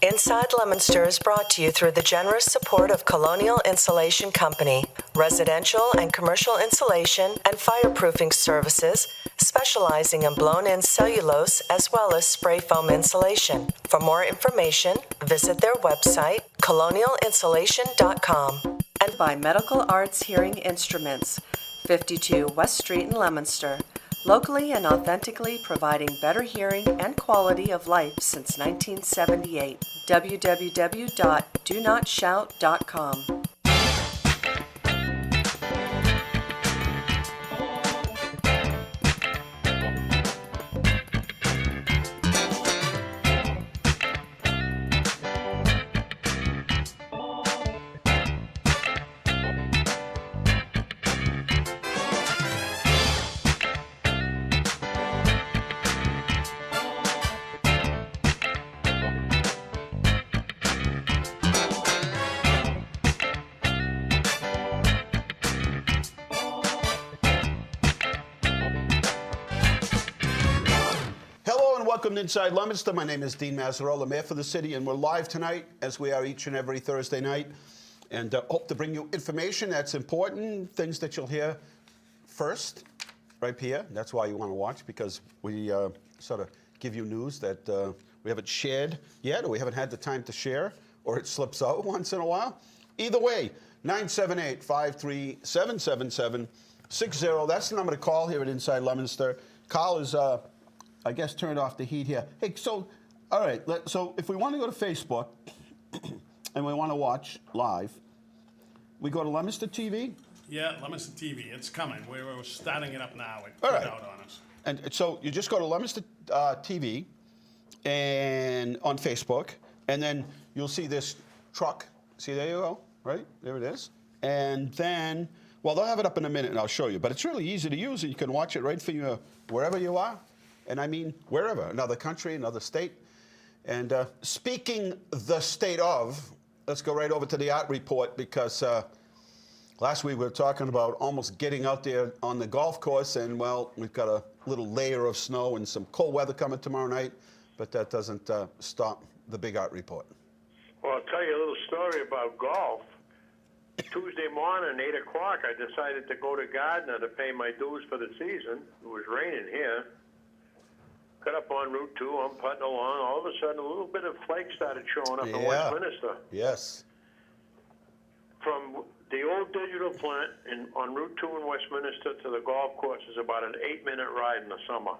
Inside Leominster is brought to you through the generous support of Colonial Insulation Company, residential and commercial insulation and fireproofing services, specializing in blown-in cellulose as well as spray foam insulation. For more information, visit their website, colonialinsulation.com. And by Medical Arts Hearing Instruments, 52 West Street in Leominster, locally and authentically providing better hearing and quality of life since 1978. www.donotshout.com. Welcome to Inside Leominster. My name is Dean Mazzarella, Mayor for the city, and we're live tonight, as we are each and every Thursday night, and hope to bring you information that's important, things that you'll hear first, right here. That's why you want to watch, because we sort of give you news that we haven't shared yet, or we haven't had the time to share, or it slips out once in a while. Either way, 978-537-7760. That's the number to call here at Inside Leominster. Carl is... I guess turned off the heat here. Hey, so, all right, so if we want to go to Facebook and we want to watch live, we go to Leominster TV? Yeah, Leominster TV. It's coming. We're starting it up now. It all put right. out on us. And so you just go to Leominster TV and on Facebook, and then you'll see this truck. See, there you go, right? There it is. And then, well, they'll have it up in a minute, and I'll show you. But it's really easy to use, and you can watch it right from your, wherever you are. And I mean wherever, another country, another state. And speaking the state of, let's go right over to the art report, because last week we were talking about almost getting out there on the golf course, and well, we've got a little layer of snow and some cold weather coming tomorrow night, but that doesn't stop the big art report. Well, I'll tell you a little story about golf. Tuesday morning, 8 o'clock, I decided to go to Grande to pay my dues for the season. It was raining here. Got up on Route 2, I'm putting along. All of a sudden, a little bit of flakes started showing up in Westminster. Yes. From the old digital plant on Route 2 in Westminster to the golf course is about an 8-minute ride in the summer.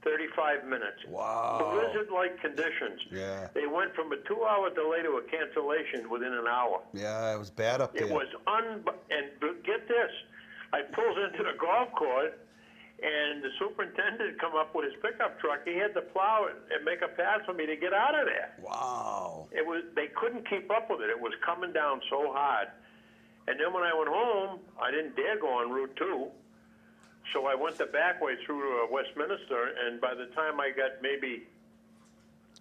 35 minutes. Wow. Blizzard-like conditions. Yeah. They went from a 2-hour delay to a cancellation within an hour. Yeah, it was bad up there. It was and get this, I pulled into the golf course, and the superintendent come up with his pickup truck. He had to plow it and make a pass for me to get out of there. Wow. They couldn't keep up with it. It was coming down so hard. And then when I went home, I didn't dare go on Route 2. So I went the back way through to Westminster, and by the time I got maybe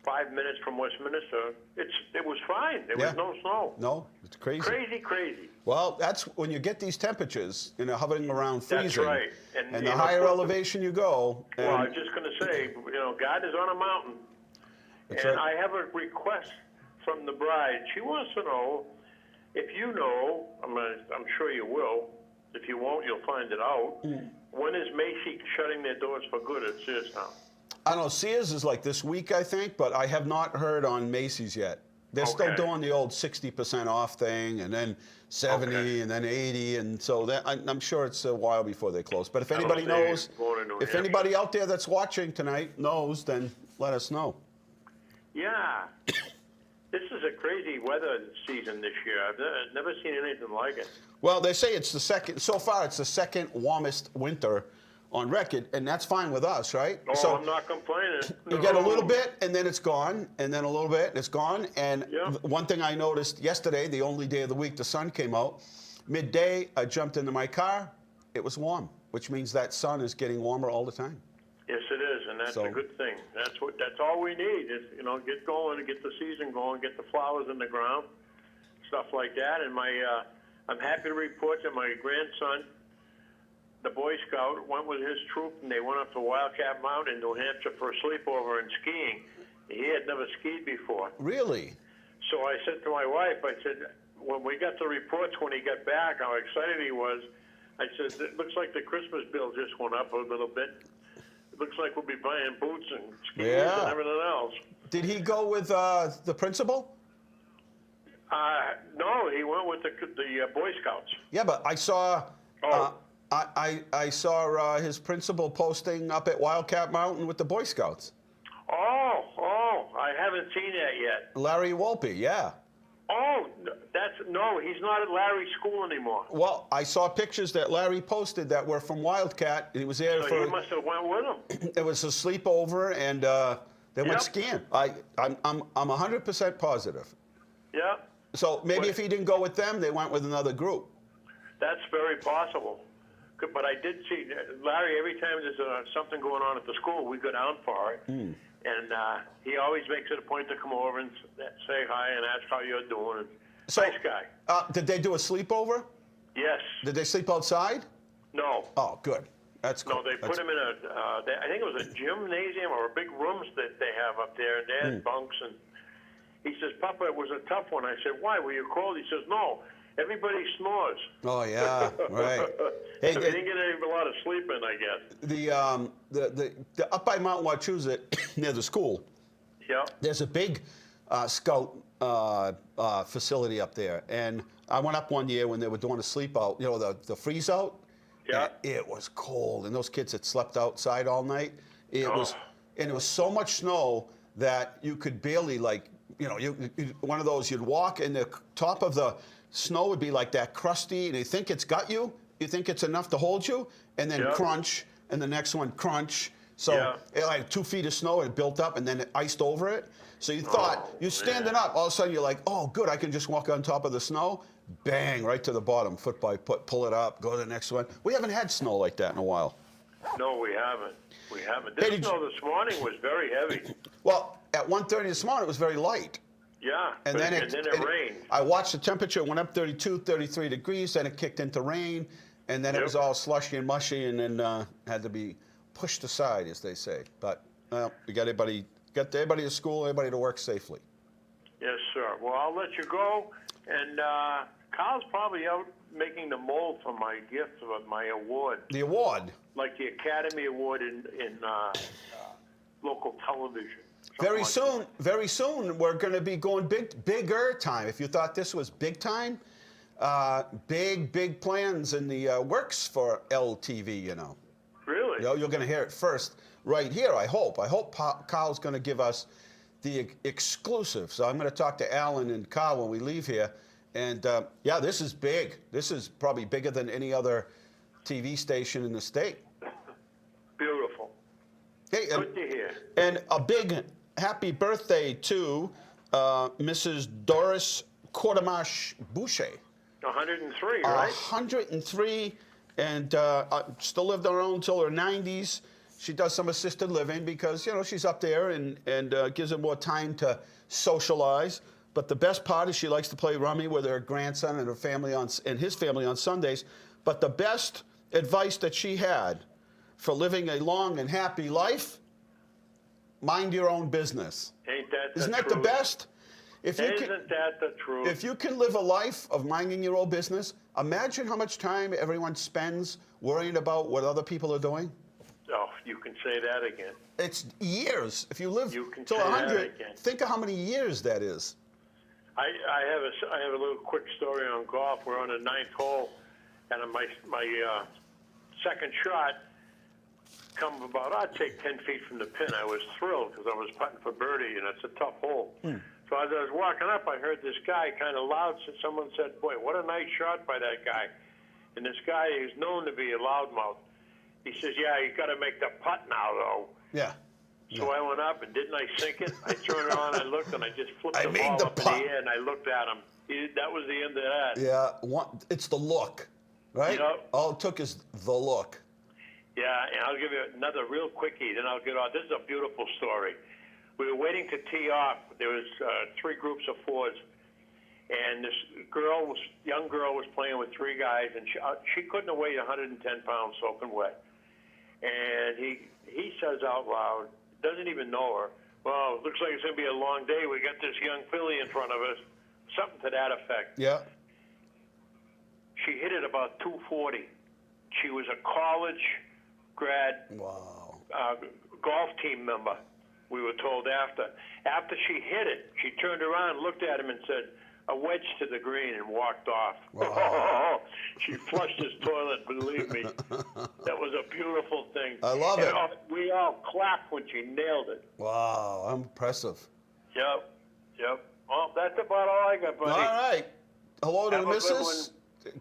5 minutes from Westminster, it was fine. There was no snow. No, it's crazy. Crazy. Well, that's when you get these temperatures, hovering around freezing. That's right. And the higher elevation you go. Well, I was just going to say, God is on a mountain. That's and right. I have a request from the bride. She wants to know if you know, I'm sure you will. If you won't, you'll find it out. When is Macy shutting their doors for good at Sears Town? I don't know. Sears is like this week, I think, but I have not heard on Macy's yet. They're still doing the old 60% off thing, and then 70, and then 80, and so I'm sure it's a while before they close. But if anybody knows, if anybody out there that's watching tonight knows, then let us know. Yeah. This is a crazy weather season this year. I've never seen anything like it. Well, they say it's the second warmest winter on record, and that's fine with us, right? Oh, so I'm not complaining. You get a little bit, and then it's gone, and then a little bit, and it's gone. And one thing I noticed yesterday, the only day of the week the sun came out, midday, I jumped into my car, it was warm, which means that sun is getting warmer all the time. Yes, it is, and that's a good thing. That's all we need is, get going and get the season going, get the flowers in the ground, stuff like that. And I'm happy to report that my grandson, the Boy Scout, went with his troop, and they went up to Wildcat Mountain in New Hampshire for a sleepover and skiing. He had never skied before. Really? So I said to my wife, I said, when we got the reports when he got back, how excited he was, I said, it looks like the Christmas bill just went up a little bit. It looks like we'll be buying boots and skis and everything else. Did he go with the principal? No, he went with the Boy Scouts. Yeah, but I saw I saw his principal posting up at Wildcat Mountain with the Boy Scouts. Oh, I haven't seen that yet. Larry Wolpe, yeah. Oh, he's not at Larry's school anymore. Well, I saw pictures that Larry posted that were from Wildcat. He was there So he must have went with him. It was a sleepover, and they went skiing. I'm 100% positive. Yeah. So maybe if he didn't go with them, they went with another group. That's very possible. But I did see Larry, every time there's something going on at the school, we go down for it. And he always makes it a point to come over and say hi and ask how you're doing. So, nice guy. Did they do a sleepover? Yes. Did they sleep outside? No. Oh, good. That's cool. No, they put him in I think it was a gymnasium or big rooms that they have up there, and they had bunks. And he says, Papa, it was a tough one. I said, why? Were you cold? He says, no. Everybody snores. Oh, yeah, right. Hey, so he didn't get a lot of sleep in, I guess. The up by Mount Wachusett, near the school, there's a big scout facility up there. And I went up one year when they were doing a sleep out, the freeze out. Yeah. It was cold, and those kids had slept outside all night. It was so much snow that you could barely, one of those, you'd walk and the top of the snow would be like that crusty, and you think it's got you, you think it's enough to hold you, and then crunch, and the next one crunch. So like 2 feet of snow, it built up, and then it iced over it. So you thought, you're standing up, all of a sudden you're like, oh, good, I can just walk on top of the snow. Bang, right to the bottom, foot by foot, pull it up, go to the next one. We haven't had snow like that in a while. No, we haven't. This snow this morning was very heavy. Well, at 1:30 this morning, it was very light. Yeah, and then it rained. I watched the temperature, it went up 32, 33 degrees, then it kicked into rain, and then it was all slushy and mushy, and then had to be pushed aside, as they say. But, well, we got everybody to school, everybody to work safely. Yes, sir. Well, I'll let you go, and Kyle's probably out making the mold for my gift of my award. The award? Like the Academy Award in local television. Very soon, we're going to be going bigger time. If you thought this was big time, big plans in the works for LTV, Really? You're going to hear it first right here, I hope. I hope Kyle's going to give us the exclusive. So I'm going to talk to Alan and Kyle when we leave here. And, this is big. This is probably bigger than any other TV station in the state. Beautiful. Hey, good to hear. And a big happy birthday to Mrs. Doris Quartamash Boucher. 103, right? 103, and still lived on her own until her 90s. She does some assisted living because, she's up there and gives her more time to socialize. But the best part is she likes to play rummy with her grandson and her family and his family on Sundays. But the best advice that she had for living a long and happy life, mind your own business. Ain't that Isn't that the best? Isn't that the truth? If you can live a life of minding your own business, imagine how much time everyone spends worrying about what other people are doing. Oh, you can say that again. It's years. If you live till 100, think of how many years that is. I have a little quick story on golf. We're on the 9th hole, and my second shot come about, I'd say 10 feet from the pin. I was thrilled because I was putting for birdie, and it's a tough hole. So as I was walking up, I heard this guy kind of loud. Someone said, boy, what a nice shot by that guy. And this guy is known to be a loudmouth. He says, yeah, you got to make the putt now, though. Yeah. So I went up, and didn't I sink it? I turned around, I looked, and I just flipped the ball up in the air, and I looked at him. That was the end of that. Yeah, it's the look, right? All it took is the look. Yeah, and I'll give you another real quickie, then I'll get on. This is a beautiful story. We were waiting to tee off. There was 3 groups of 4s, and this young girl was playing with 3 guys, and she couldn't have weighed 110 pounds soaking wet. And he says out loud, doesn't even know her, Well, it looks like it's going to be a long day. We got this young filly in front of us. Something to that effect. Yeah. She hit it about 240. She was a college grad Wow. golf team member, we were told after. After she hit it, she turned around, looked at him, and said, "A wedge to the green," and walked off. Wow. She flushed his toilet, believe me. That was a beautiful thing. I love it. We all clapped when she nailed it. Wow, impressive. Yep. Well, that's about all I got, buddy. All right. Hello to Have the a good missus.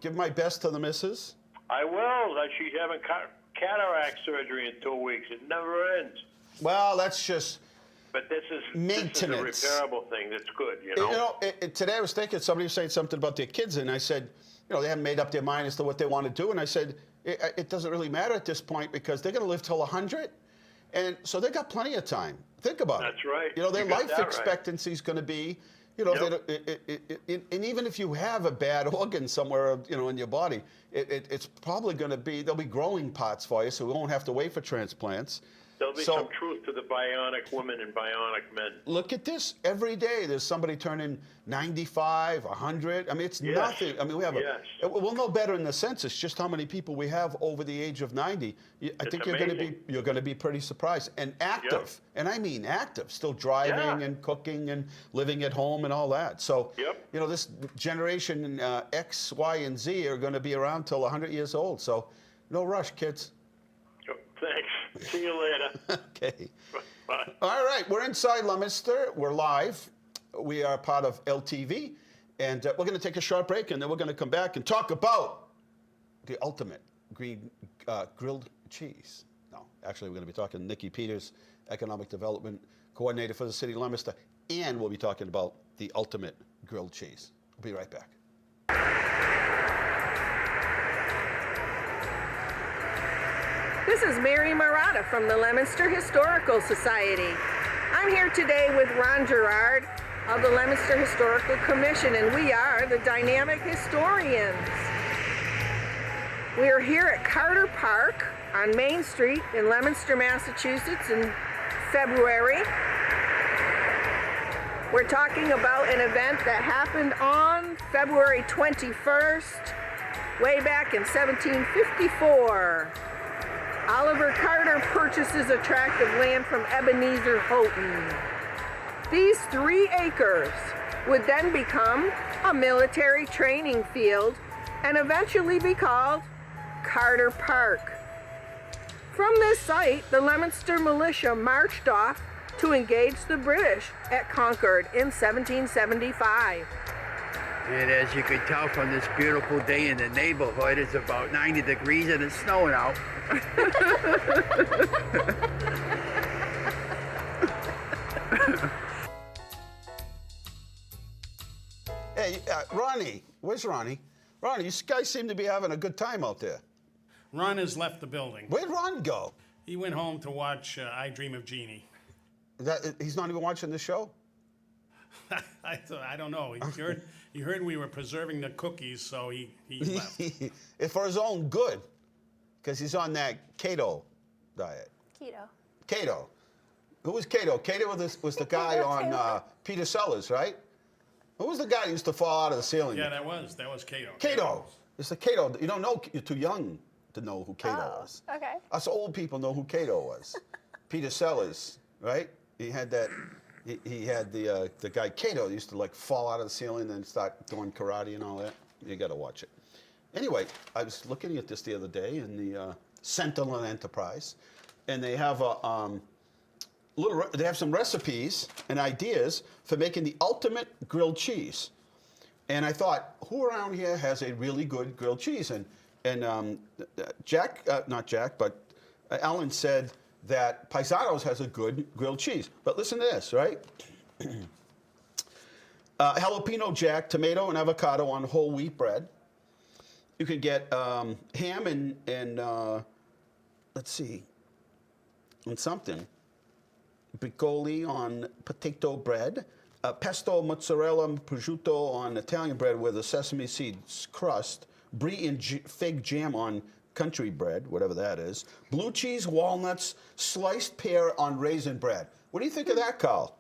Give my best to the missus. I will. She's having cataract surgery in 2 weeks. It never ends. Well, that's just But this is maintenance. This is a repairable thing. That's good, you know. Today I was thinking, somebody was saying something about their kids, and I said, they haven't made up their mind as to what they want to do. And I said, it doesn't really matter at this point because they're going to live till 100. And so they got plenty of time. Think about it. That's right. Their You got life that right. expectancy is going to be, Yep. and even if you have a bad organ somewhere, in your body, it's probably going to be, there'll be growing parts for you, so we won't have to wait for transplants. There'll be some truth to the bionic women and bionic men. Look at this. Every day there's somebody turning 95, 100. I mean, it's Yes. nothing. I mean, we have Yes. we'll know better in the census just how many people we have over the age of 90. I think you're going to be pretty surprised. And active. Yep. And I mean active. Still driving Yeah. and cooking and living at home and all that. So, Yep. this generation X, Y, and Z are going to be around till 100 years old. So, no rush, kids. Thanks. See you later. Okay. Bye. All right, we're inside Leominster. We're live. We are part of LTV, and we're going to take a short break, and then we're going to come back and talk about the ultimate green grilled cheese. No, actually, we're going to be talking to Nikki Peters, Economic Development Coordinator for the City of Leominster, and we'll be talking about the ultimate grilled cheese. We'll be right back. This is Mary Marotta from the Leominster Historical Society. I'm here today with Ron Gerard of the Leominster Historical Commission, and we are the Dynamic Historians. We are here at Carter Park on Main Street in Leominster, Massachusetts in February. We're talking about an event that happened on February 21st, way back in 1754. Oliver Carter purchases a tract of land from Ebenezer Houghton. These 3 acres would then become a military training field and eventually be called Carter Park. From this site, the Leominster militia marched off to engage the British at Concord in 1775. And as you can tell from this beautiful day in the neighborhood, it's about 90 degrees and it's snowing out. Hey, Ronnie, where's Ronnie? Ronnie, you guys seem to be having a good time out there. Ron has left the building. Where'd Ron go? He went home to watch I Dream of Jeannie. He's not even watching the show? I don't know. He heard we were preserving the cookies, so he left. It's for his own good, because he's on that keto diet. Keto. Who was Cato? Cato was the guy on Peter Sellers, right? Who was the guy who used to fall out of the ceiling? Yeah, that was Cato. Cato. It's the Cato. You don't know. You're too young to know who Cato was. Okay. Us old people know who Cato was. Peter Sellers, right? He had that. He had the guy Cato used to like fall out of the ceiling and start doing karate and all that. You got to watch it. Anyway, I was looking at this the other day in the Sentinel Enterprise, and they have they have some recipes and ideas for making the ultimate grilled cheese. And I thought, who around here has a really good grilled cheese? And Alan said that Paisanos has a good grilled cheese. But listen to this, right? Jalapeno Jack, tomato and avocado on whole wheat bread. You could get ham and let's see, and something. Piccoli on potato bread. Pesto, mozzarella, prosciutto on Italian bread with a sesame seeds crust. Brie and fig jam on country bread, whatever that is, blue cheese, walnuts, sliced pear on raisin bread. What do you think of that, Carl?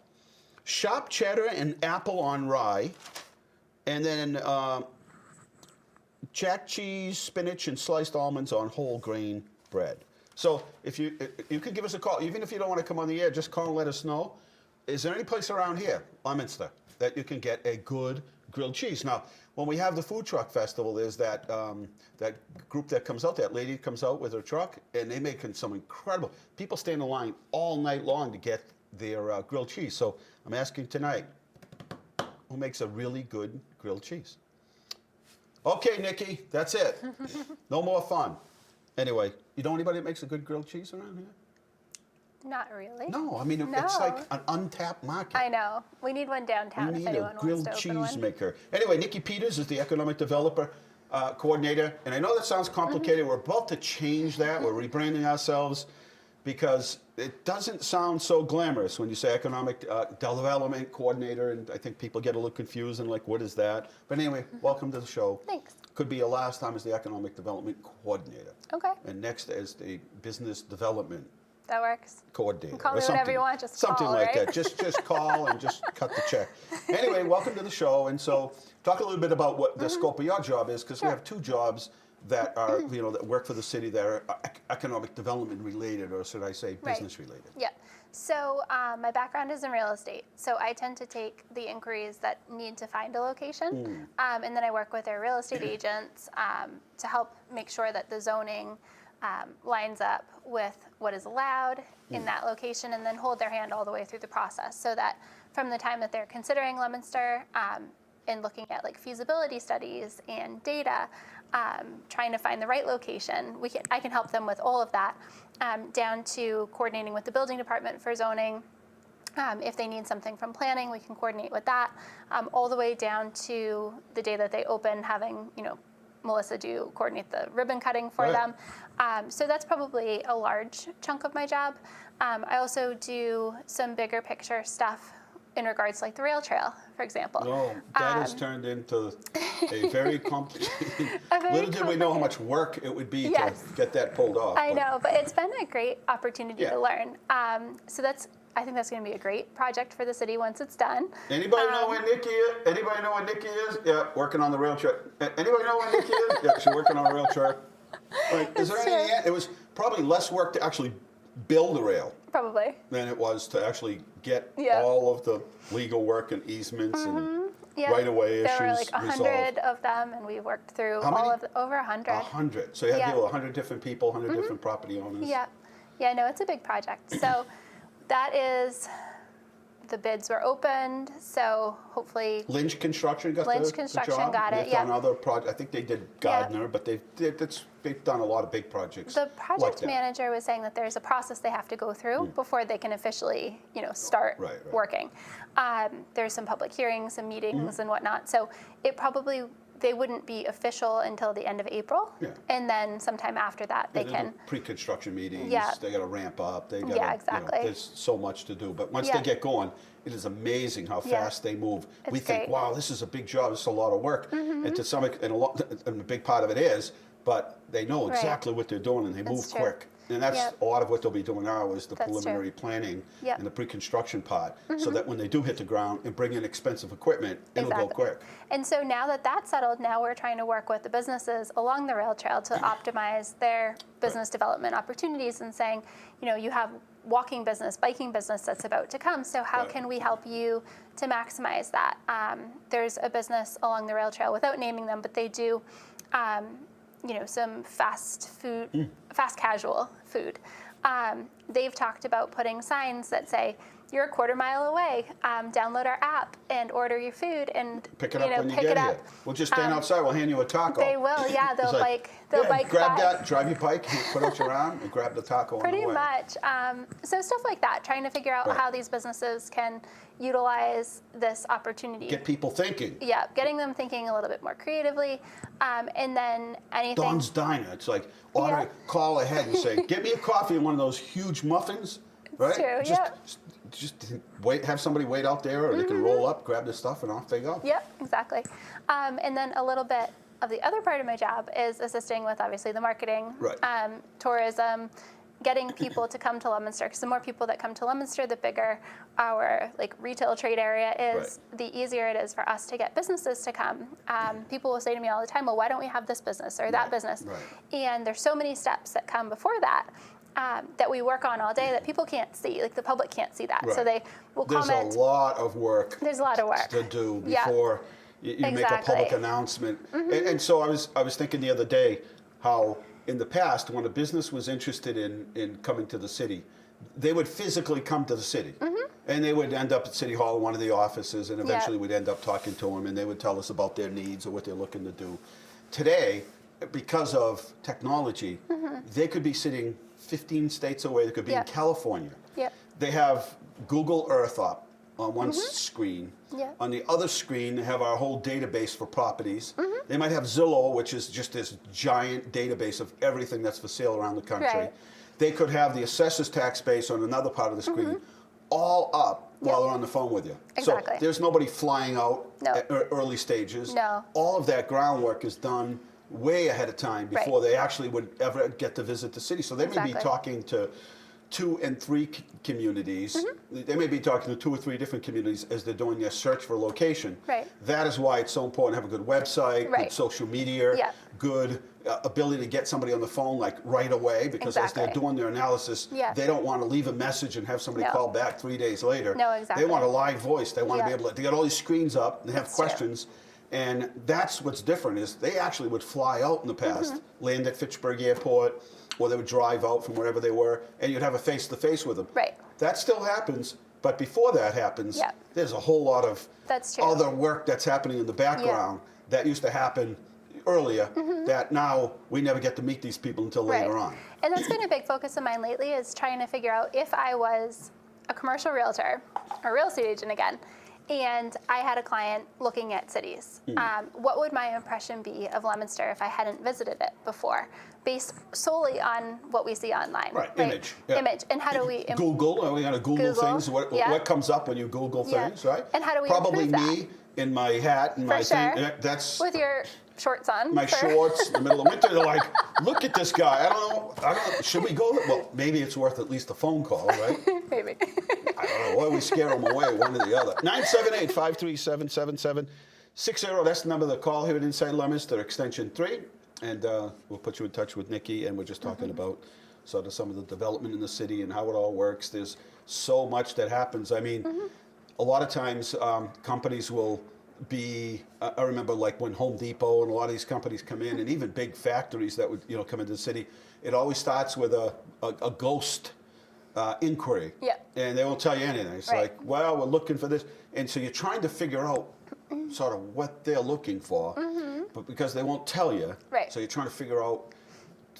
Sharp cheddar and apple on rye, and then jack cheese, spinach, and sliced almonds on whole grain bread. So if you could give us a call, even if you don't want to come on the air, just call and let us know. Is there any place around here, Leominster, that you can get a good grilled cheese? Now, when we have the food truck festival, there's that that group that comes out, that lady comes out with her truck, and they make some incredible. People stand in line all night long to get their grilled cheese. So I'm asking tonight, who makes a really good grilled cheese? Okay, Nikki, that's it. No more fun. Anyway, you know anybody that makes a good grilled cheese around here? Not really. No, I mean, it's like an untapped market. I know. We need one downtown We if need anyone a wants grilled to open cheese one. maker. Anyway, Nikki Peters is the economic developer coordinator. And I know that sounds complicated. We're about to change that. We're rebranding ourselves because it doesn't sound so glamorous when you say economic development coordinator. And I think people get a little confused and like, what is that? But anyway, welcome to the show. Thanks. Could be your last time as the economic development coordinator. Okay. And next as the business development That works. coordinator. Call or me whatever something. you want, just something call, like right? that. Just call and just cut the check. Anyway, welcome to the show. And so, talk a little bit about what the scope of your job is, because we have two jobs that are, that work for the city that are economic development related, or should I say, business related. Yeah. So my background is in real estate. So I tend to take the inquiries that need to find a location, and then I work with our real estate agents to help make sure that the zoning lines up with what is allowed in that location, and then hold their hand all the way through the process, so that from the time that they're considering Leominster and looking at like feasibility studies and data, trying to find the right location, I can help them with all of that, down to coordinating with the building department for zoning. If they need something from planning, we can coordinate with that, all the way down to the day that they open, having Melissa coordinate the ribbon cutting for them. So that's probably a large chunk of my job. I also do some bigger picture stuff in regards to like the rail trail, for example. No, that has turned into a very complicated. Little did we know how much work it would be to get that pulled off. I know, but it's been a great opportunity to learn. So I think that's going to be a great project for the city once it's done. Anybody know where Nikki is? Anybody know where Nikki is? Yeah, working on the rail trail. Anybody know where Nikki is? Yeah, she's working on the rail trail. Like, is there any? It was probably less work to actually build the rail Probably. than it was to actually get all of the legal work and easements and right-of-way issues There were like 100 resolved. of them, and we worked through How many? all of over 100. 100. So you had to deal with 100 different people, 100 different property owners. Yeah, no, it's a big project. So that is, the bids were opened, so hopefully. Lynch Construction got the job. got it, They've done other projects. I think they did Gardner, but they've done a lot of big projects. The project like that. manager was saying that there's a process they have to go through before they can officially, start working. There's some public hearings, some meetings and whatnot. So they wouldn't be official until the end of April. Yeah. And then sometime after that, they can. Pre-construction meetings. Yeah. They got to ramp up. They got exactly. There's so much to do. But once they get going, it is amazing how fast they move. We think, wow, this is a big job. This is a lot of work. And to some extent, and a big part of it is, but they know exactly what they're doing and they move quick. And that's a lot of what they'll be doing now is the preliminary planning and the pre-construction part, so that when they do hit the ground and bring in expensive equipment, it'll go quick. And so now that that's settled, now we're trying to work with the businesses along the rail trail to optimize their business development opportunities, and saying, you have walking business, biking business that's about to come, so how can we help you to maximize that? There's a business along the rail trail, without naming them, but they do some fast casual food. They've talked about putting signs that say, you're a quarter mile away, download our app and order your food and pick it up when you get here. We'll just stand outside, we'll hand you a taco. They will, they'll bike grab by. that, drive your bike, put out your arm, and grab the taco on the way. Pretty much. So stuff like that, trying to figure out how these businesses can utilize this opportunity. Get people thinking. Yeah, getting them thinking a little bit more creatively. And then anything. Don's Diner, it's like, call ahead and say, get me a coffee and one of those huge muffins, right? True, just wait, have somebody wait out there, or they can roll up, grab the stuff, and off they go. Yep, exactly. And then a little bit of the other part of my job is assisting with obviously the marketing, Right. tourism, getting people to come to Leominster. Because the more people that come to Leominster, the bigger our like retail trade area is, the easier it is for us to get businesses to come. People will say to me all the time, well, why don't we have this business or that business? Right. And there's so many steps that come before that. That we work on all day that people can't see, like the public can't see that. So Right. they will comment. There's a lot of work. There's a lot of work to do Yeah. before you make a Exactly. public announcement. And so I was thinking the other day how in the past when a business was interested in coming to the city, they would physically come to the city. And they would end up at City Hall, one of the offices, and eventually we'd end up talking to them, and they would tell us about their needs or what they're looking to do. Today, because of technology, they could be sitting 15 states away. They could be in California. Yep. They have Google Earth up on one screen. Yeah. On the other screen, they have our whole database for properties. They might have Zillow, which is just this giant database of everything that's for sale around the country. Right. They could have the assessor's tax base on another part of the screen, all up while they're on the phone with you. Exactly. So there's nobody flying out No. at early stages. No. All of that groundwork is done way ahead of time before they actually would ever get to visit the city. So they may be Exactly. talking to 2 and 3 communities. They may be talking to 2 or 3 different communities as they're doing their search for location. Right. That is why it's so important to have a good website, good Right. social media, Yeah. good ability to get somebody on the phone like right away, because as they're Exactly. doing their analysis, Yeah. they don't want to leave a message and have somebody No. call back 3 days later. No, exactly. They want a live voice. They want to Yeah. be able to, they got all these screens up, they have That's true. questions. And that's what's different is they actually would fly out in the past, land at Fitchburg Airport, or they would drive out from wherever they were, and you'd have a face-to-face with them. Right. That still happens, but before that happens, Yeah. there's a whole lot of That's true. other work that's happening in the background that used to happen earlier that now we never get to meet these people until later on. And that's been a big focus of mine lately is trying to figure out if I was a commercial realtor or real estate agent again, and I had a client looking at cities. What would my impression be of Leominster if I hadn't visited it before, based solely on what we see online? Right, image, yeah. Image. And how do we Google, we got to Google things. What comes up when you Google Yeah. things, right? And how do we Probably improve me in my hat and For my sure. thing. That's with your shorts on? my for- shorts in the middle of winter. They're like, look at this guy. I don't know. Should we go? Well, maybe it's worth at least a phone call, right? Maybe. I don't know. Or we scare them away, one or the other. 978-537-7760. That's the number to call here at Inside Leominster, extension 3. And we'll put you in touch with Nikki, and we're just talking about sort of some of the development in the city and how it all works. There's so much that happens. I mean, a lot of times companies will be, I remember like when Home Depot and a lot of these companies come in, and even big factories that would come into the city, it always starts with a ghost inquiry. Yeah. And they won't tell you anything. It's Right. like, well, we're looking for this. And so you're trying to figure out sort of what they're looking for, but because they won't tell you, Right. so you're trying to figure out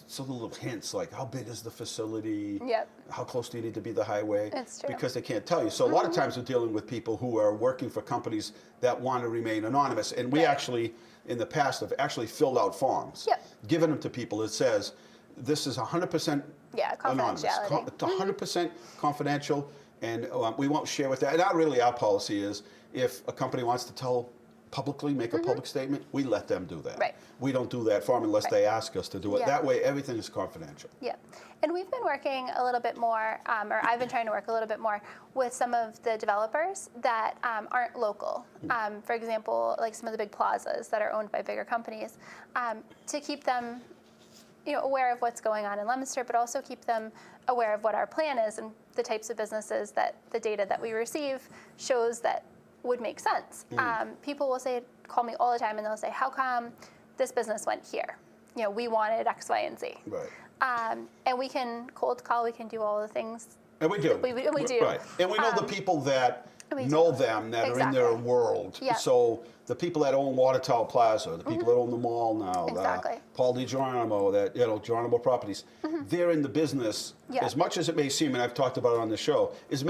some little hints like how big is the facility, Yep. how close do you need to be to the highway, It's true. because they can't tell you. So a lot of times we're dealing with people who are working for companies that want to remain anonymous, and we actually, in the past, have actually filled out forms, Yep. given them to people that says, this is 100% Yeah, anonymous. confidentiality. It's 100% confidential, and we won't share with that. And our policy is if a company wants to tell publicly, make a public statement, we let them do that. Right. We don't do that for them unless they ask us to do it. Yeah. That way, everything is confidential. Yeah, and we've been working a little bit more, or I've been trying to work a little bit more with some of the developers that aren't local. For example, like some of the big plazas that are owned by bigger companies, to keep them aware of what's going on in Leominster, but also keep them aware of what our plan is and the types of businesses that the data that we receive shows that would make sense. People will call me all the time, and they'll say, how come this business went here? We wanted X, Y, and Z. Right. And we can cold call, we can do all the things. And we do. We do. Right. And we know the people that we know do. them, that are in their Exactly. world. Yeah. So the people that own Water Tower Plaza, the people that own the mall now, Exactly. Paul DiGeronimo, Geronimo Properties, they're in the business, Yeah. as much as it may seem, and I've talked about it on the show, as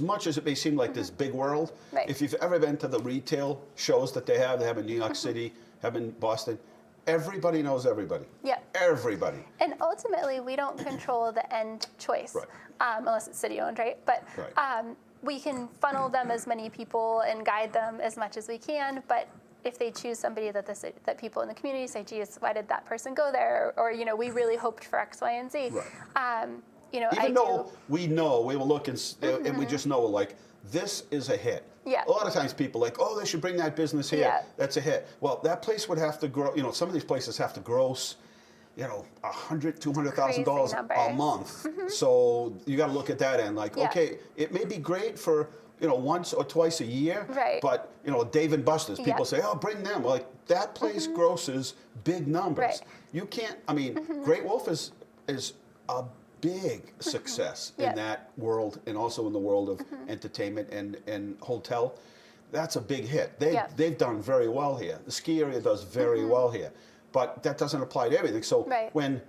much as it may seem like this big world, Right. if you've ever been to the retail shows that they have in New York City, have in Boston, everybody knows everybody. Yeah. Everybody. And ultimately, we don't control the end choice, Right. Unless it's city-owned, right? But Right. we can funnel them as many people and guide them as much as we can, but if they choose somebody that people in the community say, geez, why did that person go there? Or we really hoped for X, Y, and Z. Right. Even though we know, we will look and we just know, like, this is a hit. Yeah. A lot of times people are like, oh, they should bring that business here. Yeah. That's a hit. Well, that place would have to grow, some of these places have to gross, $100,000, $200,000 a month. So you got to look at that end. Like, okay, it may be great for, once or twice a year. Right. But, Dave and Buster's, people say, oh, bring them. Like, that place grosses big numbers. Right. You can't, Great Wolf is a big success in that world, and also in the world of entertainment and hotel. That's a big hit. They've done very well here. The ski area does very well here, but that doesn't apply to everything. So when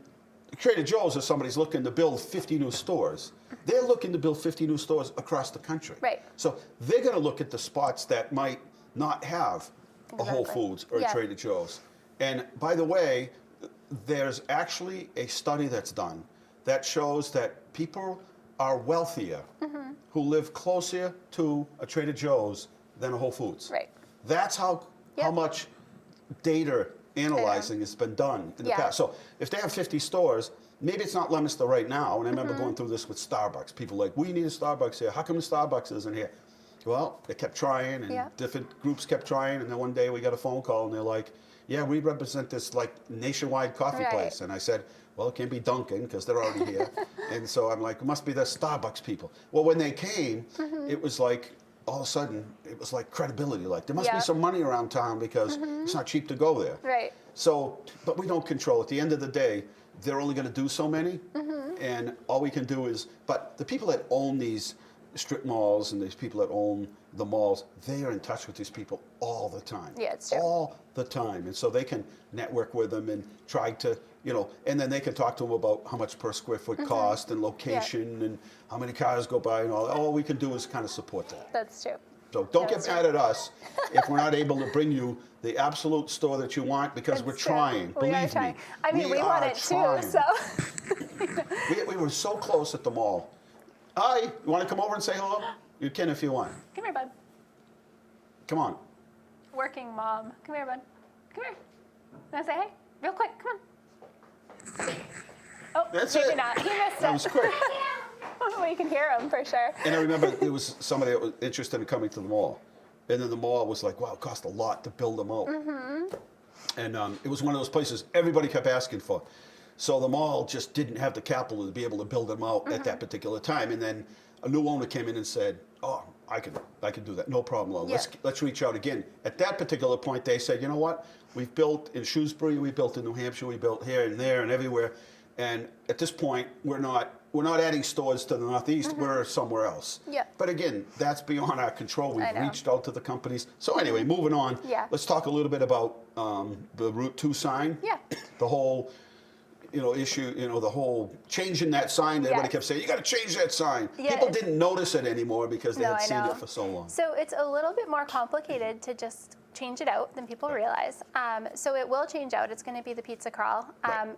Trader Joe's or somebody's looking to build 50 new stores, they're looking to build 50 new stores across the country. Right. So they're going to look at the spots that might not have a Whole Foods or a Trader Joe's. And by the way, there's actually a study that's done that shows that people are wealthier who live closer to a Trader Joe's than a Whole Foods. Right. That's how much data analyzing has been done in the past. So if they have 50 stores, maybe it's not Leominster right now. And I remember going through this with Starbucks. People like, we need a Starbucks here. How come the Starbucks isn't here? Well, they kept trying, and different groups kept trying. And then one day we got a phone call, and they're like, yeah, we represent this like nationwide coffee place. And I said, well, it can't be Dunkin' because they're already here. And so I'm like, it must be the Starbucks people. Well, when they came, it was like, all of a sudden, it was like credibility. Like, there must be some money around town because it's not cheap to go there. Right. So, but we don't control. At the end of the day, they're only going to do so many. And all we can do is, but the people that own these strip malls and these people that own the malls, they are in touch with these people all the time. Yeah, it's true. All the time. And so they can network with them and try to, and then they can talk to them about how much per square foot cost and location and how many cars go by and all. All we can do is kind of support that. That's true. So don't get mad at us if we're not able to bring you the absolute store that you want, because we're trying. We Believe are trying. me. I mean, we want it trying. too, so. We were so close at the mall. Hi, you want to come over and say hello? You can if you want. Come here, bud. Come on. Working mom. Come here, bud. Come here. Want to say hey? Real quick, come on. Oh, That's maybe it. not. He missed That it. was quick. Well, you can hear him for sure. And I remember there was somebody that was interested in coming to the mall. And then the mall was like, wow, it cost a lot to build them out. And it was one of those places everybody kept asking for. So the mall just didn't have the capital to be able to build them out at that particular time. And then a new owner came in and said, oh, I can do that, no problem. Let's reach out again. At that particular point, they said, you know what? We've built in Shrewsbury, we built in New Hampshire, we built here and there and everywhere. And at this point, we're not adding stores to the Northeast. We're somewhere else. Yeah. But again, that's beyond our control. We've reached out to the companies. So anyway, moving on. Yeah. Let's talk a little bit about the Route 2 sign. Yeah. The whole issue, the whole changing that sign. Everybody kept saying, you got to change that sign. Yeah, People didn't notice it anymore because they had seen it for so long. So it's a little bit more complicated to just change it out than people realize. So it will change out. It's going to be the pizza crawl.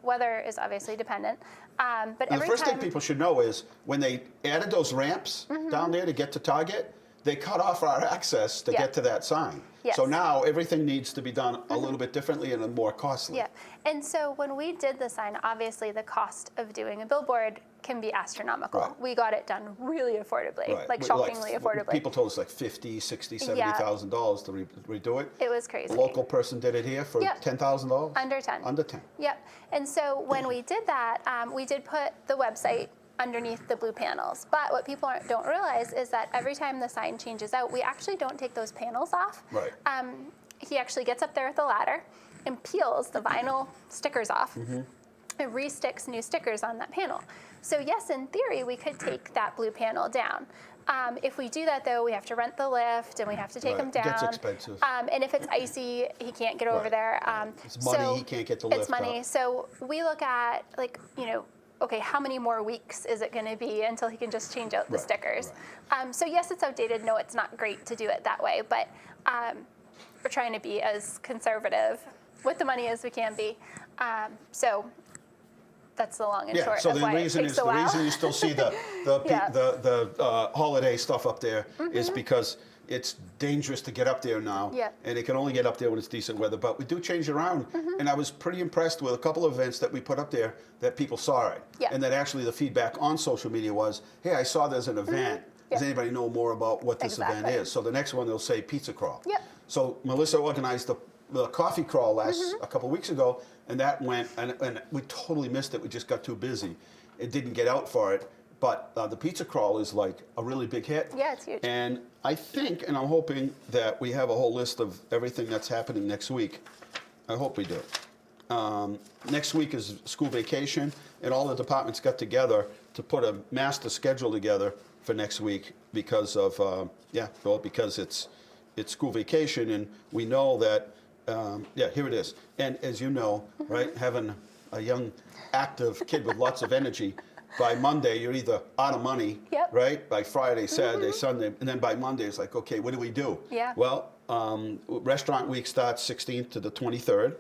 Weather is obviously dependent. But And the first thing people should know is when they added those ramps down there to get to Target, they cut off our access to get to that sign. Yes. So now everything needs to be done a little bit differently and more costly. Yeah, and so when we did the sign, obviously the cost of doing a billboard can be astronomical. Right. We got it done really affordably, like shockingly affordably. People told us like $50,000, $60,000, $70,000 to redo it. It was crazy. A local person did it here for $10,000? Under 10. Under 10. Yep, and so when we did that, we did put the website underneath the blue panels. But what people don't realize is that every time the sign changes out, we actually don't take those panels off. Right. He actually gets up there with a ladder and peels the vinyl stickers off and resticks new stickers on that panel. So yes, in theory, we could take that blue panel down. If we do that, though, we have to rent the lift and we have to take him down. It gets expensive. And if it's icy, he can't get over there. It's money, he can't get the lift It's money. up. So we look at, okay, how many more weeks is it going to be until he can just change out the stickers? So yes, it's outdated. No, it's not great to do it that way, but we're trying to be as conservative with the money as we can be. So that's the long and short so of the why reason it takes a while. the reason you still see the holiday stuff up there is because it's dangerous to get up there now. Yeah. And it can only get up there when it's decent weather. But we do change around. And I was pretty impressed with a couple of events that we put up there that people saw it. Yeah. And that actually the feedback on social media was, hey, I saw there's an event. Does Yeah. anybody know more about what this event Exactly. is? So the next one they'll say pizza crawl. Yep. So Melissa organized the coffee crawl a couple weeks ago, and that went, and we totally missed it. We just got too busy. It didn't get out for it. But the pizza crawl is like a really big hit. Yeah, it's huge. And I think, and I'm hoping that we have a whole list of everything that's happening next week. I hope we do. Next week is school vacation, and all the departments got together to put a master schedule together for next week because of, because it's school vacation, and we know that, here it is. And as you know, right, having a young, active kid with lots of energy, by Monday, you're either out of money, Yep. right? By Friday, Saturday, Sunday, and then by Monday, it's like, okay, what do we do? Yeah. Well, Restaurant Week starts 16th to the 23rd,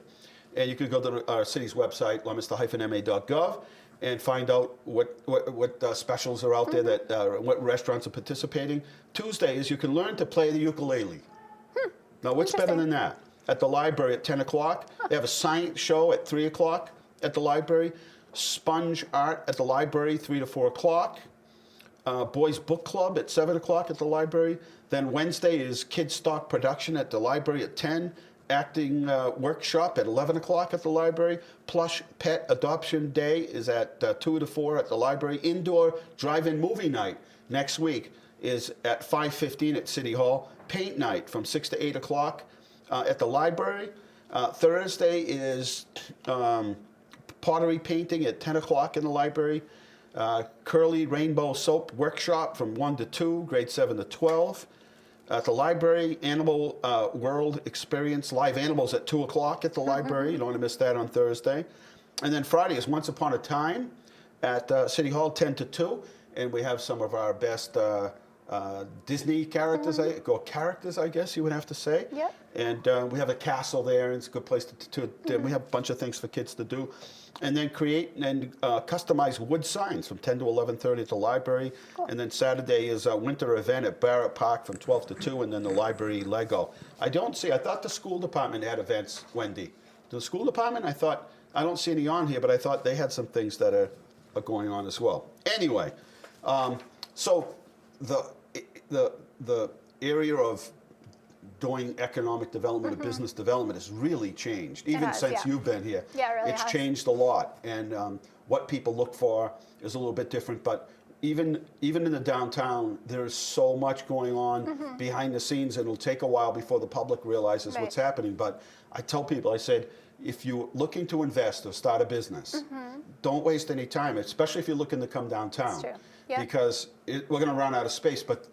and you can go to our city's website, leominster-ma.gov, and find out what specials are out there, that what restaurants are participating. Tuesday is you can learn to play the ukulele. Now, what's better than that? At the library at 10 o'clock. They have a science show at 3 o'clock at the library. Sponge art at the library, 3 to 4 o'clock. Boys Book Club at 7 o'clock at the library. Then Wednesday is Kid Stock Production at the library at 10. Acting workshop at 11 o'clock at the library. Plush Pet Adoption Day is at 2 to 4 at the library. Indoor drive-in movie night next week is at 5:15 at City Hall. Paint night from 6 to 8 o'clock at the library. Thursday is pottery painting at 10 o'clock in the library. Curly Rainbow Soap Workshop from 1 to 2, grade 7 to 12. At the library, Animal World Experience, live animals at 2 o'clock at the library. You don't want to miss that on Thursday. And then Friday is Once Upon a Time at City Hall, 10 to 2. And we have some of our best Disney characters, characters, I guess you would have to say. Yep. And we have a castle there, and it's a good place to we have a bunch of things for kids to do. And then create and customize wood signs from 10 to 11:30 at the library. Cool. And then Saturday is a winter event at Barrett Park from 12 to 2, and then the library Lego. I thought the school department had events, Wendy. The school department, I don't see any on here, but I thought they had some things that are going on as well. Anyway, so the area of doing economic development and business development has really changed, even has, since yeah. you've been here. Yeah, it really It's has. changed a lot, and what people look for is a little bit different. But even in the downtown, there's so much going on behind the scenes, and it'll take a while before the public realizes what's Right. happening. But I tell people, I said, if you're looking to invest or start a business, don't waste any time, especially if you're looking to come downtown. That's true. Yeah. Because we're going to run out of space. But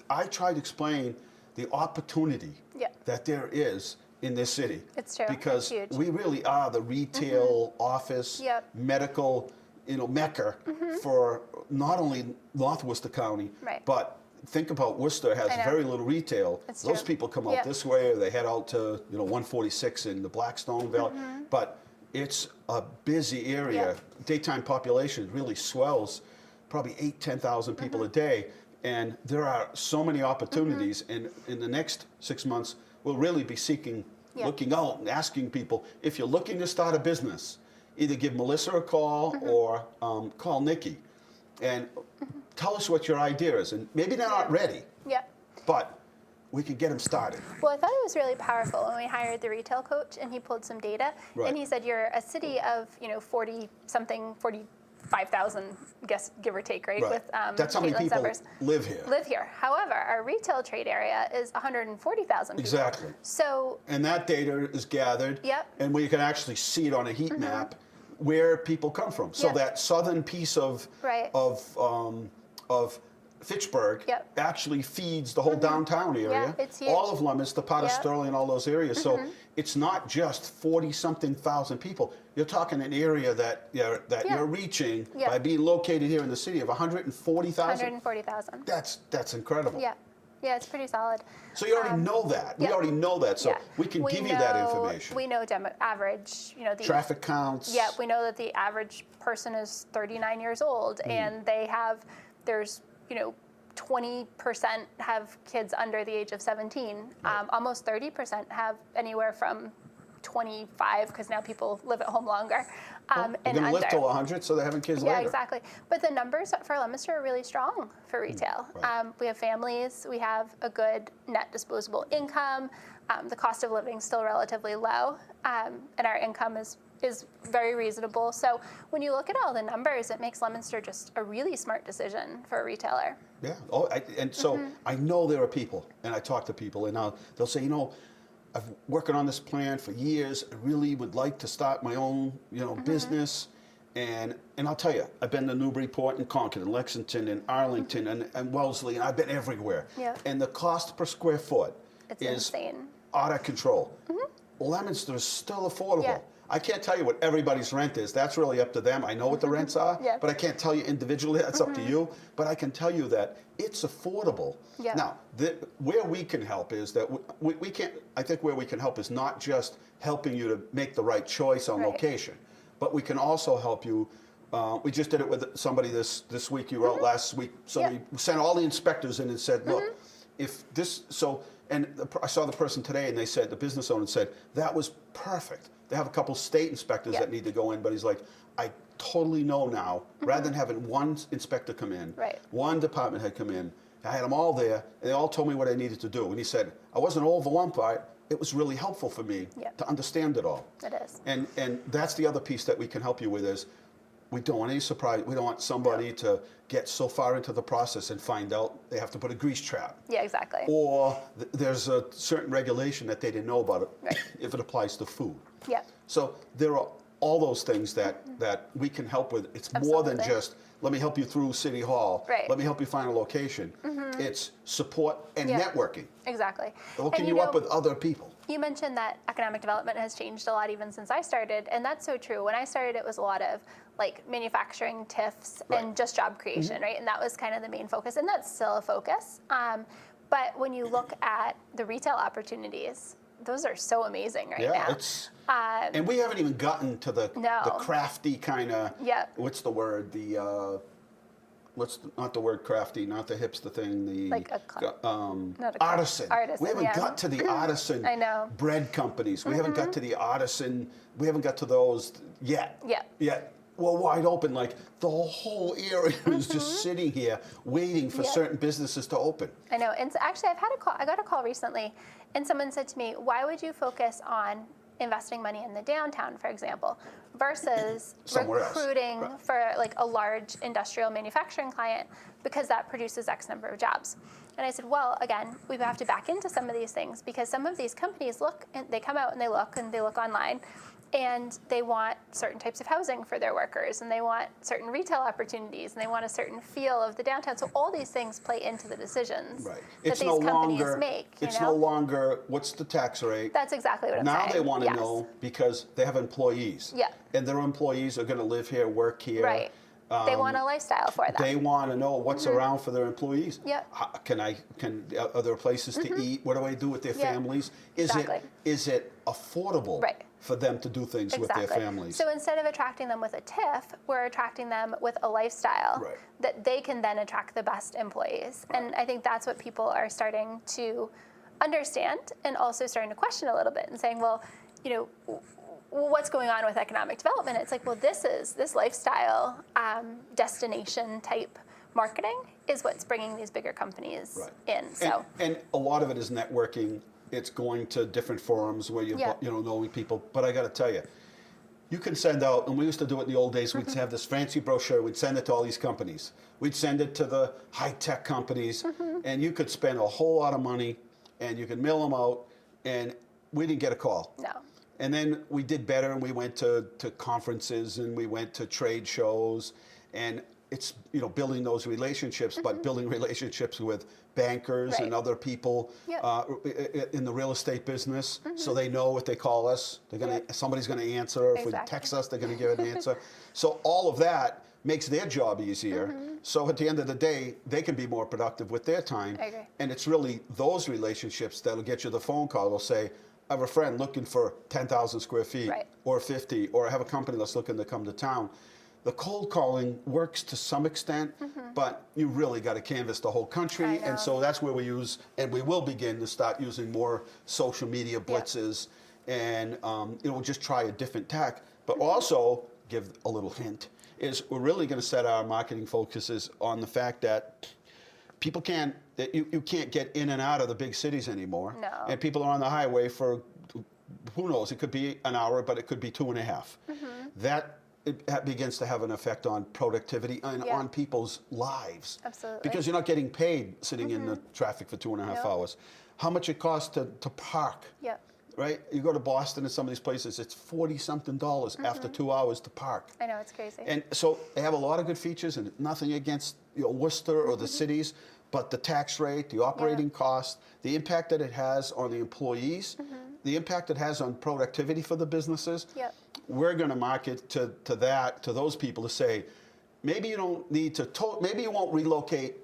I try to explain the opportunity Yeah. that there is in this city. It's true. Because It's huge. we really are the retail, office, Yep. medical, mecca for not only North Worcester County, Right. but think about Worcester has I know. very little retail. It's Those true. people come out Yep. this way, or they head out to 146 in the Blackstone Valley. But it's a busy area. Yep. Daytime population really swells, probably 10,000 people a day. And there are so many opportunities. And in the next 6 months, we'll really be Yeah. looking out and asking people, if you're looking to start a business, either give Melissa a call or call Nikki and tell us what your idea is. And maybe they're not ready, Yeah. but we can get them started. Well, I thought it was really powerful when we hired the retail coach and he pulled some data. Right. And he said, you're a city of, 45,000, give or take, right? Right. With That's how many Caitlin's people numbers. live here. Live here. However, our retail trade area is 140,000 people. Exactly. So, And that data is gathered, Yep. and we can actually see it on a heat map where people come from. So Yep. that southern piece of Right. of Fitchburg Yep. actually feeds the whole downtown area. it's huge. All of Leominster, part of Yep. Sterling, all those areas. So it's not just 40-something thousand people. You're talking an area that Yeah. you're reaching Yep. by being located here in the city of 140,000. 140,000. That's incredible. Yeah. Yeah, it's pretty solid. So you already know that. We yeah. already know that. So Yeah. we can give you that information. We know average, the Traffic counts. Yeah, we know that the average person is 39 years old, and there's 20% have kids under the age of 17. Almost 30% have anywhere from 25, because now people live at home longer. They're And going to live under. till 100, so they're having kids later. Yeah, exactly. But the numbers for Leominster are really strong for retail. Right. We have families. We have a good net disposable income. The cost of living is still relatively low, and our income is very reasonable. So when you look at all the numbers, it makes Leominster just a really smart decision for a retailer. Yeah. And so I know there are people, and I talk to people, and they'll say, I've been working on this plan for years. I really would like to start my own, business. And I'll tell you, I've been to Newburyport and Concord and Lexington and Arlington and Wellesley, and I've been everywhere. Yeah. And the cost per square foot It's is insane. out of control. Leominster is still affordable. Yeah. I can't tell you what everybody's rent is. That's really up to them. I know what the rents are, Yeah. but I can't tell you individually. That's up to you. But I can tell you that it's affordable. Yeah. Now, where we can help is that we can't. I think where we can help is not just helping you to make the right choice on Right. location, but we can also help you. We just did it with somebody this week. You were out last week, so Yeah. we sent all the inspectors in and said, look, if this I saw the person today, and they said, the business owner said, that was perfect. They have a couple state inspectors Yeah. that need to go in, but he's like, I totally know now, rather than having one inspector come in, Right. one department head come in, I had them all there, and they all told me what I needed to do. And he said, I wasn't overwhelmed by it. It was really helpful for me Yeah. to understand it all. It is. And that's the other piece that we can help you with is, we don't want any surprise. We don't want somebody to get so far into the process and find out they have to put a grease trap. Yeah, exactly. Or there's a certain regulation that they didn't know about it Right. if it applies to food. Yeah. So there are all those things that we can help with. It's more than Absolutely. just, let me help you through City Hall. Right. Let me help you find a location. It's support and Yeah. networking. Exactly. Hooking And you up with other people. You mentioned that economic development has changed a lot even since I started, and that's so true. When I started, it was a lot of like manufacturing, TIFs, Right. and just job creation, right? And that was kind of the main focus, and that's still a focus. But when you look at the retail opportunities, those are so amazing right now. It's and we haven't even gotten to the No. crafty kind of. Yep. What's the word? Not the word crafty, not the hipster thing. The Like not a artisan. artisan, We haven't yeah. got to the artisan. I know. Bread companies. We haven't got to the artisan. We haven't got to those yet. Yep. Yet. Well, wide open, like the whole area is just sitting here waiting for Yep. certain businesses to open. I know. And so actually, I got a call recently, and someone said to me, "Why would you focus on investing money in the downtown, for example, versus Somewhere else. recruiting Right. for like a large industrial manufacturing client, because that produces X number of jobs?" And I said, well, again, we have to back into some of these things, because some of these companies look, and they come out and they look online, and they want certain types of housing for their workers, and they want certain retail opportunities, and they want a certain feel of the downtown. So all these things play into the decisions Right. that these companies make. It's you no know? longer what's the tax rate. That's exactly what I'm Now saying. they want to Yes. know because they have employees. Yeah. And their employees are going to live here, work here. Right. They want a lifestyle for them. They want to know what's around for their employees. Yep. Are there places to eat? What do I do with their Yeah. families? Exactly. Is it affordable Right. for them to do things with their families? So instead of attracting them with a TIF, we're attracting them with a lifestyle Right. that they can then attract the best employees. And I think that's what people are starting to understand, and also starting to question a little bit and saying, well, what's going on with economic development? It's like, well, this lifestyle destination type marketing is what's bringing these bigger companies Right. in. So And a lot of it is networking. It's going to different forums where you Yeah. knowing people. But I got to tell you, you can send out, and we used to do it in the old days. We'd have this fancy brochure. We'd send it to all these companies. We'd send it to the high tech companies, and you could spend a whole lot of money, and you could mail them out, and we didn't get a call. no. And then we did better, and we went to conferences, and we went to trade shows, and it's building those relationships, but building relationships with bankers and Right. other people Yep. in the real estate business, so they know what they call us. Somebody's going to answer. If we Exactly. text us, they're going to give an answer. So all of that makes their job easier. So at the end of the day, they can be more productive with their time. I agree. And it's really those relationships that'll get you the phone call. They'll say, I have a friend looking for 10,000 square feet Right. or 50, or I have a company that's looking to come to town. The cold calling works to some extent, but you really got to canvass the whole country. I know. And so that's where we use, and we will begin to start using more social media blitzes, and we'll just try a different tack. But also, give a little hint, is we're really going to set our marketing focuses on the fact that people can't, that you can't get in and out of the big cities anymore. No. And people are on the highway for, who knows, it could be an hour, but it could be 2.5. That begins to have an effect on productivity and on people's lives. Absolutely. Because you're not getting paid sitting in the traffic for 2.5 hours. How much it costs to park. Yep. Right? You go to Boston and some of these places, it's $40-something after 2 hours to park. I know, it's crazy. And so they have a lot of good features, and nothing against Worcester or the cities, but the tax rate, the operating cost, the impact that it has on the employees, the impact it has on productivity for the businesses. Yep. We're going to market to those people to say, maybe you don't need to, maybe you won't relocate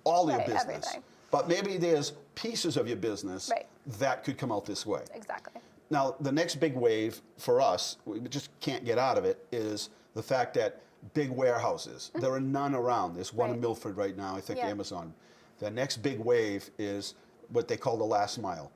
all your business, everything. but maybe there's pieces of your business that could come out this way. Exactly. Now, the next big wave for us, we just can't get out of it, is the fact that big warehouses, there are none around. There's one in Milford right now, I think Amazon. The next big wave is what they call the last mile.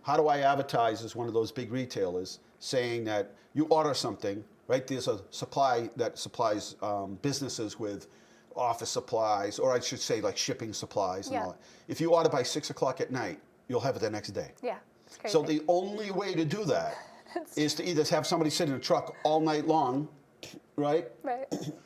How do I advertise as one of those big retailers saying that you order something, right? There's a supply that supplies businesses with office supplies, or I should say like shipping supplies and all that. If you order by 6 o'clock at night, you'll have it the next day. Yeah, it's crazy. So the only way to do that is to either have somebody sit in a truck all night long, right? Right.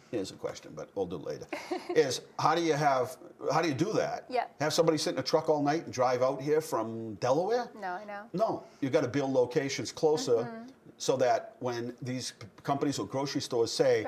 Here's a question, but we'll do it later. Is how do you do that? Yeah. Have somebody sit in a truck all night and drive out here from Delaware? No, I know. No, you got to build locations closer so that when these companies or grocery stores say,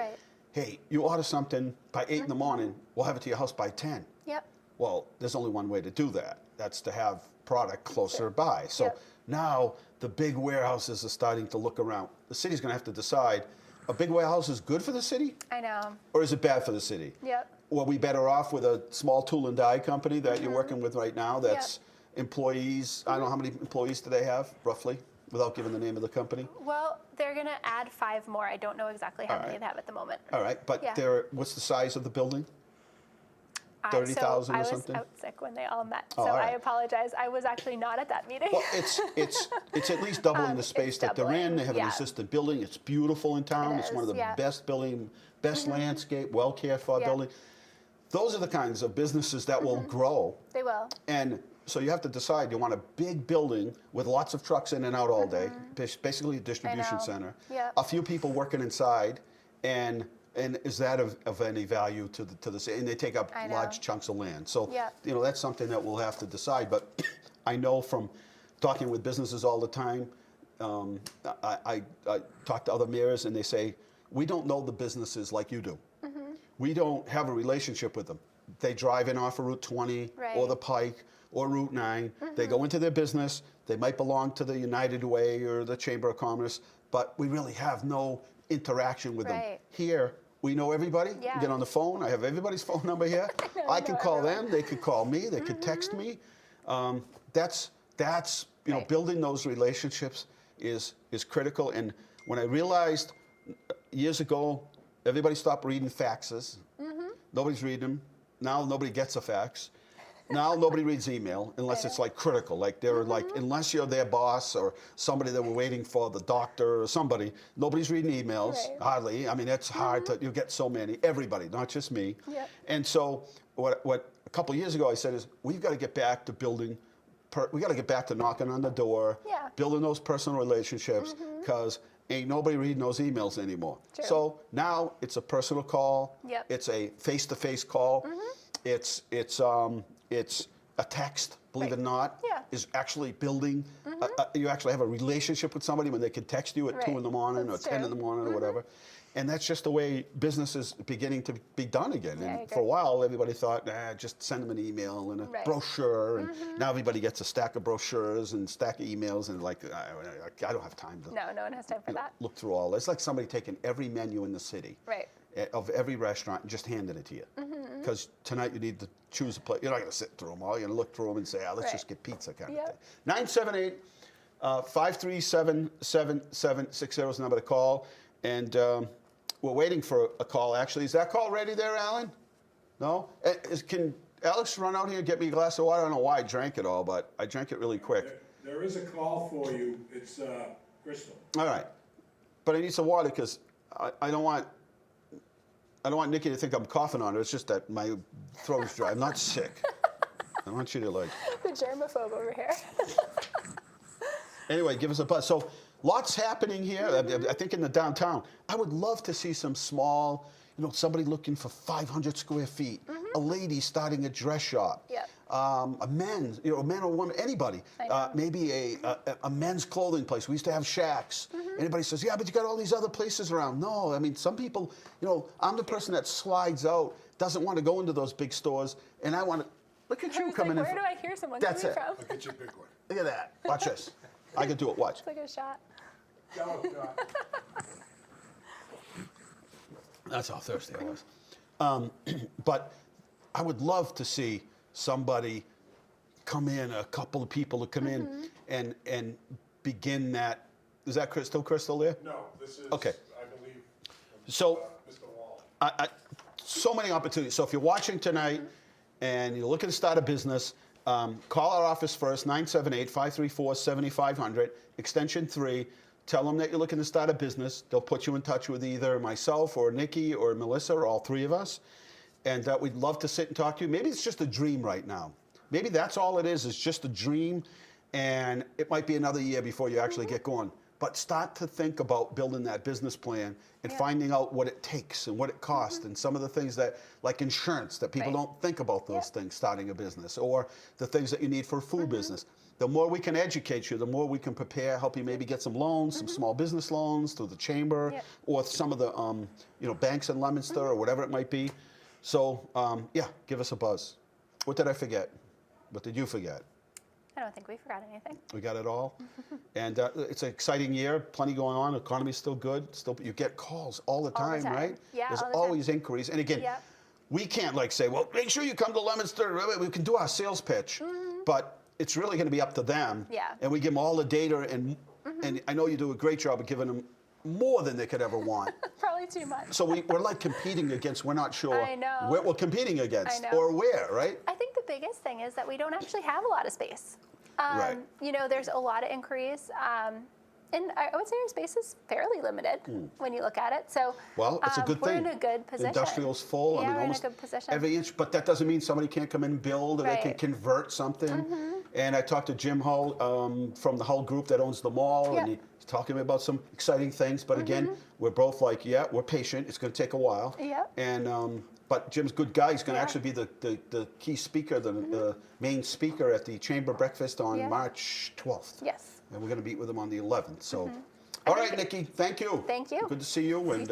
hey, you order something by 8 in the morning, we'll have it to your house by 10. Yep. Well, there's only one way to do that. That's to have product closer by. So now the big warehouses are starting to look around. The city's going to have to decide, a big warehouse is good for the city? I know. Or is it bad for the city? Yep. Or are we better off with a small tool and die company that you're working with right now that's employees, I don't know how many employees do they have, roughly, without giving the name of the company? Well, they're going to add 5 more. I don't know exactly how many they have at the moment. All right, but what's the size of the building? 30,000 or something? I was out sick when they all met, Oh, so all right. I apologize. I was actually not at that meeting. Well, it's at least doubling the space that they're in. They have an assisted building. It's beautiful in town. It's one of the best landscape, well cared for building. Those are the kinds of businesses that will grow. They will. And so you have to decide, you want a big building with lots of trucks in and out all day, basically a distribution center. Yeah. A few people working inside, and is that of any value to the city? And they take up large chunks of land. So that's something that we'll have to decide. But I know from talking with businesses all the time, I talk to other mayors and they say, we don't know the businesses like you do. We don't have a relationship with them. They drive in off of Route 20 or the Pike or Route 9. They go into their business. They might belong to the United Way or the Chamber of Commerce, but we really have no interaction with them. Here, we know everybody. We get on the phone. I have everybody's phone number here. I can call them. They could call me. They could text me. That's building those relationships is critical. And when I realized years ago, everybody stopped reading faxes. Nobody's reading them. Now nobody gets a fax. Now nobody reads email unless it's like critical. Like they're like, unless you're their boss or somebody that we're waiting for, the doctor or somebody, nobody's reading emails, hardly. I mean, it's hard to, you get so many, everybody, not just me. And so what a couple of years ago I said is, we've got to get back to building, we got to get back to knocking on the door, building those personal relationships, because ain't nobody reading those emails anymore. So now it's a personal call. It's a face-to-face call. It's a text, believe it or not, is actually building. You actually have a relationship with somebody when they can text you at 2 in the morning or 10 in the morning or whatever. And that's just the way business is beginning to be done again. And for a while, everybody thought, just send them an email and a brochure. And now everybody gets a stack of brochures and stack of emails. And like, I don't have time to No one has time for that. look through all this. It's like somebody taking every menu in the city of every restaurant and just handing it to you. Because tonight you need to choose a place. You're not going to sit through them all. You're going to look through them and say, let's just get pizza kind of thing. 978-537-7760 is the number to call. And we're waiting for a call, actually. Is that call ready there, Alan? No? Can Alex run out here and get me a glass of water? I don't know why I drank it all, but I drank it really quick. There is a call for you. It's Crystal. All right. But I need some water because I don't want Nikki to think I'm coughing on her. It's just that my throat's dry. I'm not sick. I want you to like. The germaphobe over here. Anyway, give us a buzz. So lots happening here. I think in the downtown. I would love to see some small, somebody looking for 500 square feet, a lady starting a dress shop, Yep. a man or woman, anybody. Maybe a men's clothing place. We used to have Shacks. Anybody says, yeah, but you got all these other places around. No, I mean, some people, I'm the person that slides out, doesn't want to go into those big stores, and I want to, look at you coming in. Where do I hear someone That's coming it. from? Look at your big one. Look at that. Watch this. I can do it. Watch. It's like a shot. Go, go. That's how thirsty I was. But I would love to see somebody come in, a couple of people to come in and begin that. Is that still Crystal there? No, this is, Okay. I believe, So Mr. Walsh. so many opportunities. So if you're watching tonight and you're looking to start a business, call our office first, 978-534-7500, extension 3. Tell them that you're looking to start a business. They'll put you in touch with either myself or Nikki or Melissa or all three of us. And we'd love to sit and talk to you. Maybe it's just a dream right now. Maybe that's all it is just a dream. And it might be another year before you actually get going. But start to think about building that business plan and finding out what it takes and what it costs and some of the things that, like insurance, that people don't think about those things, starting a business, or the things that you need for a food business. The more we can educate you, the more we can prepare, help you maybe get some loans, some small business loans through the chamber or some of the banks in Leominster or whatever it might be. So, give us a buzz. What did I forget? What did you forget? I don't think we forgot anything. We got it all. And it's an exciting year, plenty going on. The economy's still good. You get calls all the time, right? Yeah, There's all the time. always inquiries. And again, we can't say, well, make sure you come to Leominster. We can do our sales pitch. But it's really going to be up to them. Yeah. And we give them all the data. And I know you do a great job of giving them more than they could ever want. Probably too much. So we're like competing against, we're not sure I know. what we're competing against I know. or where, right? I think the biggest thing is that we don't actually have a lot of space. Right. There's a lot of inquiries. And I would say our space is fairly limited when you look at it. So well, it's a good we're thing. in a good position. The industrial's full. Yeah, I mean, we're almost in a good position. every inch. But that doesn't mean somebody can't come in and build, or they can Right. convert something. And I talked to Jim Hull from the Hull Group that owns the mall, and Yep. he's talking about some exciting things. But again, we're both like, we're patient. It's going to take a while. Yep. And but Jim's a good guy. He's going to actually be the key speaker, the main speaker at the Chamber Breakfast on March 12th. Yes. And we're going to meet with him on the 11th. So. All right, Nikki, thank you. Thank you. Good to see you, and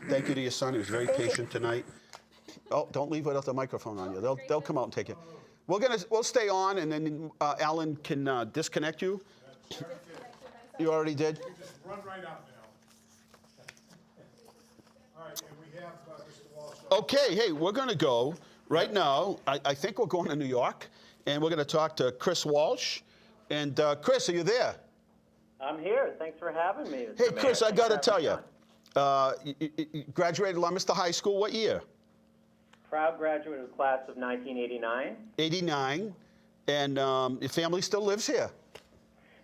thank you to your son. He was very patient tonight. Oh, don't leave without the microphone on you. They'll come out and take it. We'll stay on, and then Alan can disconnect you. You already did? You just run right out now. All right, and we have Mr. Walsh. Okay, hey, we're going to go right now. I think we're going to New York, and we're going to talk to Chris Walsh. And Chris, are you there? I'm here. Thanks for having me. Mr. Hey, Mayor. Chris, I Thanks got to for tell having you, me on. you graduated Leominster High School what year? Proud graduate of the class of 1989. 89. And your family still lives here?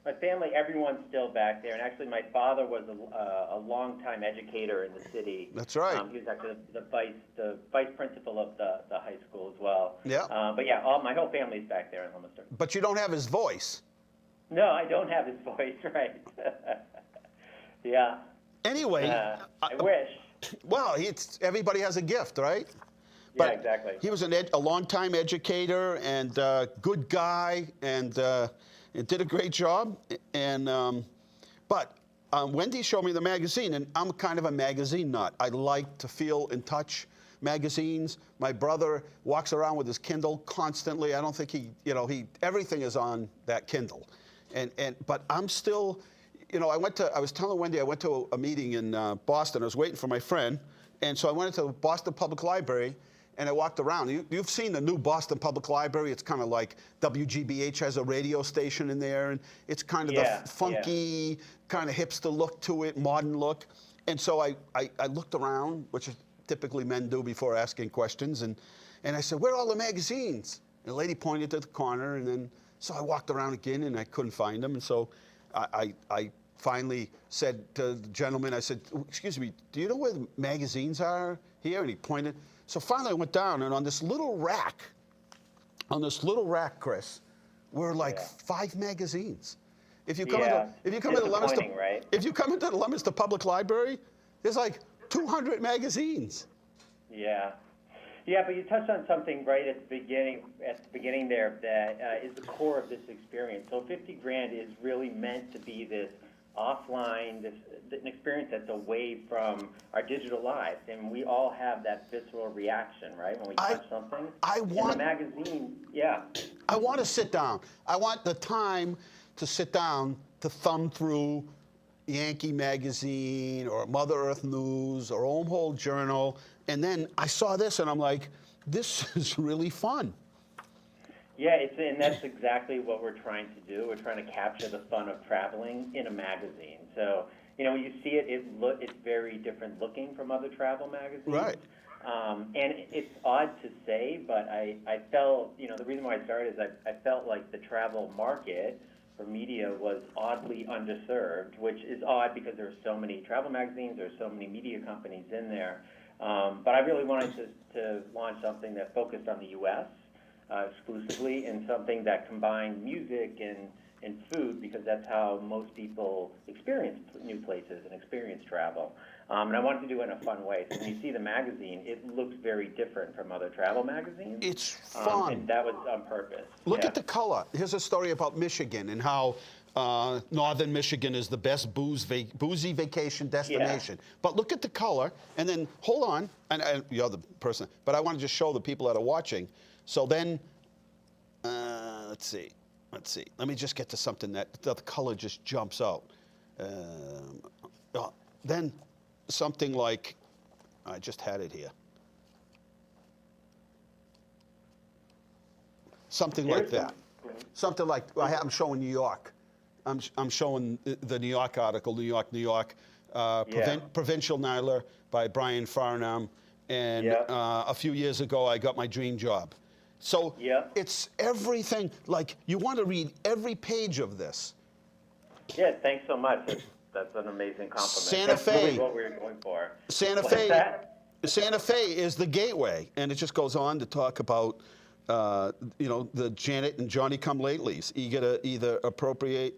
My family, everyone's still back there. And actually, my father was a longtime educator in the city. That's right. He was actually the vice principal of the high school as well. Yeah. But yeah, my whole family's back there in Leominster. But you don't have his voice. No, I don't have his voice, right? Yeah. Anyway, I wish. well, everybody has a gift, right? Yeah, exactly. He was a long-time educator and good guy, and did a great job. And but Wendy showed me the magazine, and I'm kind of a magazine nut. I like to feel in touch. Magazines. My brother walks around with his Kindle constantly. I don't think everything is on that Kindle. But I'm still, I was telling Wendy I went to a meeting in Boston. I was waiting for my friend, and so I went into the Boston Public Library, and I walked around. You've seen the new Boston Public Library. It's kind of like WGBH has a radio station in there, and it's kind of the funky, kind of hipster look to it, modern look. And so I looked around, which is typically men do before asking questions. And I said, where are all the magazines? And the lady pointed to the corner, and then so I walked around again, and I couldn't find them. And so I finally said to the gentleman, I said, excuse me, do you know where the magazines are here? And he pointed. So finally I went down, and on this little rack, Chris, were like 5 magazines. If you come into Leominster, right? if you come into the Leominster Public Library, there's like 200 magazines. Yeah. Yeah, but you touched on something right at the beginning there that is the core of this experience. So 50 Grand is really meant to be this offline, an experience that's away from our digital lives, and we all have that visceral reaction, right, when we touch something. In the magazine, I want to sit down. I want the time to sit down to thumb through Yankee Magazine or Mother Earth News or Home Journal, and then I saw this and I'm like, this is really fun. Yeah, and that's exactly what we're trying to do. We're trying to capture the fun of traveling in a magazine. So, when you see it, it's very different looking from other travel magazines. Right. And it's odd to say, but I felt, the reason why I started is I felt like the travel market for media was oddly underserved, which is odd because there are so many travel magazines, there are so many media companies in there. But I really wanted to launch something that focused on the U.S. Exclusively, and something that combined music and food, because that's how most people experience new places and experience travel. And I wanted to do it in a fun way. So when you see the magazine, it looks very different from other travel magazines. It's fun. And that was on purpose. Look at the color. Here's a story about Michigan and how northern Michigan is the best boozy vacation destination. But look at the color, and then hold on, and you're the person, but I want to just show the people that are watching. So then, let's see. Let me just get to something that the color just jumps out. Then something like, I just had it here. Something like that. Something like, I'm showing New York. I'm showing the New York article, New York, Provincial Niler by Brian Farnham. And a few years ago, I got my dream job. So it's everything. Like, you want to read every page of this. Yeah, thanks so much. That's an amazing compliment. Santa Fe. That's really what we were going for. Santa Fe is the gateway, and it just goes on to talk about, the Janet and Johnny come-latelys, either appropriate